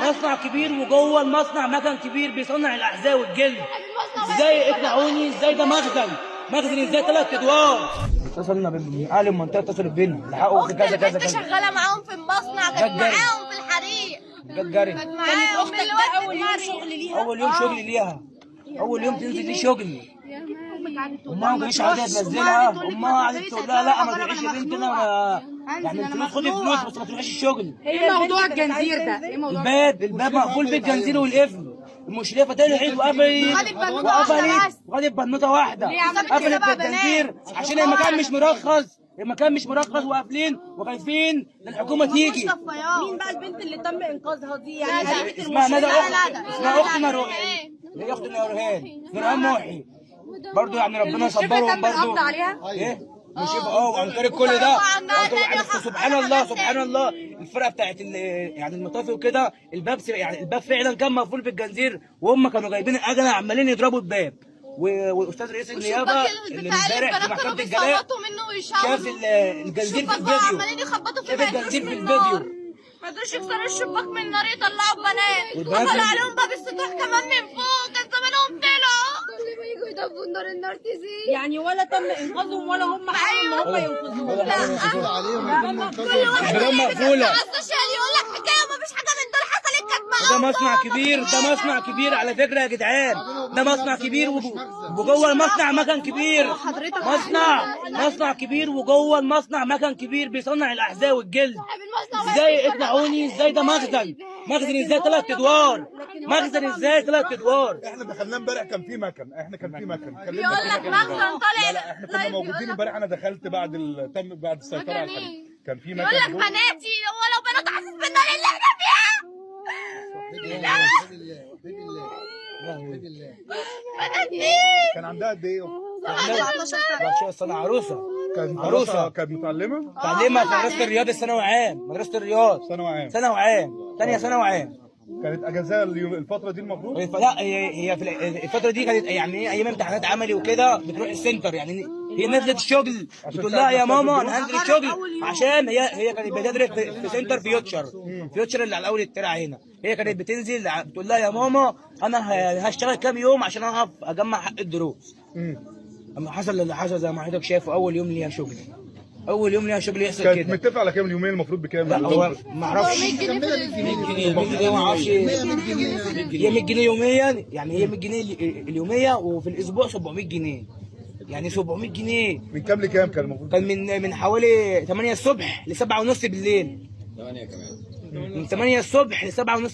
مصنع كبير وجوه المصنع مكن كبير بيصنع الاحذيه والجلد. ازاي اقنعوني؟ ازاي ده مخزن؟ مخزن ازاي 3 ادوار؟ اتصلنا باهل المنطقه، اتصلوا بينا لحقوا في كذا كذا كذا. شغاله معاهم في المصنع، كانت معاهم في الحريق، جت جري. كانت معاهم من الوقت اول يوم شغل ليها، اول يوم شغل ليها، اول يوم تنزل لي شغل. امها ما كانتش عايزه تنزلها، امها قعدت تقول لها لا ما تروحيش يا بنت، انا يعني الفلوس خدي فلوس بس ما تروحيش الشغل. ايه موضوع الجنزير ده؟ ايه موضوع الباب مقفول بالجنزير والقفل. المشرفه طلعت وخدت بنوته واحده، قفلت بالجنزير عشان المكان مش مرخص، المكان مش مرخص وقافلين وخايفين ان الحكومه تيجي. مين بقى البنت اللي تم انقاذها دي؟ يعني اسمها ندى، اسمها اختنا روحي، هي اختنا نورهان محي برضه، يعني ربنا يصبرهم برضه. ايه مشرفه وانكرت كل ده. سبحان الله سبحان الله. الفرقه بتاعت يعني المطافي وكده، يعني الباب فعلا كان مقفول بالجنزير، وهم كانوا جايبين الاجنه عمالين يضربوا الباب. واستاذ رئيس النيابه اللي امبارح في محكمه الجلاء شاف الجنزير في الفيديو، عمالين يخبطوا في الجنزير في الفيديو. ما قدروش يكسروا الشباك من النار يطلعوا بنات، وقفل عليهم باب السطوح كمان من فوق، كان زمانهم طلعوا. كل ما يجوا يدفوا النار تزيد. يعني ولا تم انقاذهم ولا هم حاولوا ان هم ينقذوهم؟ الباب مقفوله. على السوشيال يقول لك حكايه ومفيش حاجه من دول حصلت، كانت ده مصنع كبير، ده مصنع كبير على فكره يا جدعان، ده مصنع كبير وجوه المصنع مكن كبير. مصنع كبير وجوه المصنع مكن كبير بيصنع الاحذيه والجلد. ازاي اقنعوني؟ ازاي ده مخزن؟ مخزن ازاي 3 ادوار؟ مخزن ازاي 3 ادوار؟ احنا دخلنا امبارح كان في مكن، بيقول لك مخزن طالع. لا احنا كنا موجودين امبارح، انا دخلت بعد بعد السيطره على الحريق، كان في مكن. يقول لك بناتي ولو بنات حاسس بالنار اللي احنا فيها. بناتي كان عندها قد ايه؟ 17 سنه، عروسه. كانت متعلمه في مدرسه الرياض الثانوي عام، مدرسه الرياض ثانوي عام، ثانيه ثانوي عام. كانت اجازه الفتره دي المفروض؟ لا هي في الفتره دي كانت يعني ايام امتحانات عملي وكده بتروح السنتر، يعني هي نزلت الشغل بتقول لها يا ماما انا هنزل الشغل، عشان هي كانت بتدرس في سنتر فيوتشر اللي على اول الترعه هنا. هي كانت بتنزل بتقول لها يا ماما انا هشتغل كام يوم عشان اعرف اجمع حق الدروس. اما حصل اللي حصل زي ما حضرتك شايفه، اول يوم ليها شغل، اول يوم ليها شغل يحصل كده. كانت متفق على كام اليومين المفروض بكام؟ لا هو ما اعرفش 100 جنيه ما اعرفش، هي 100 جنيه يوميا، يعني هي 100 جنيه اليوميه، وفي الاسبوع 700 جنيه، يعني 700 جنيه. من كام لكام كان المفروض؟ كان من حوالي 8 الصبح ل 7:30 بالليل. 8 كمان من 8 الصبح ل 7:30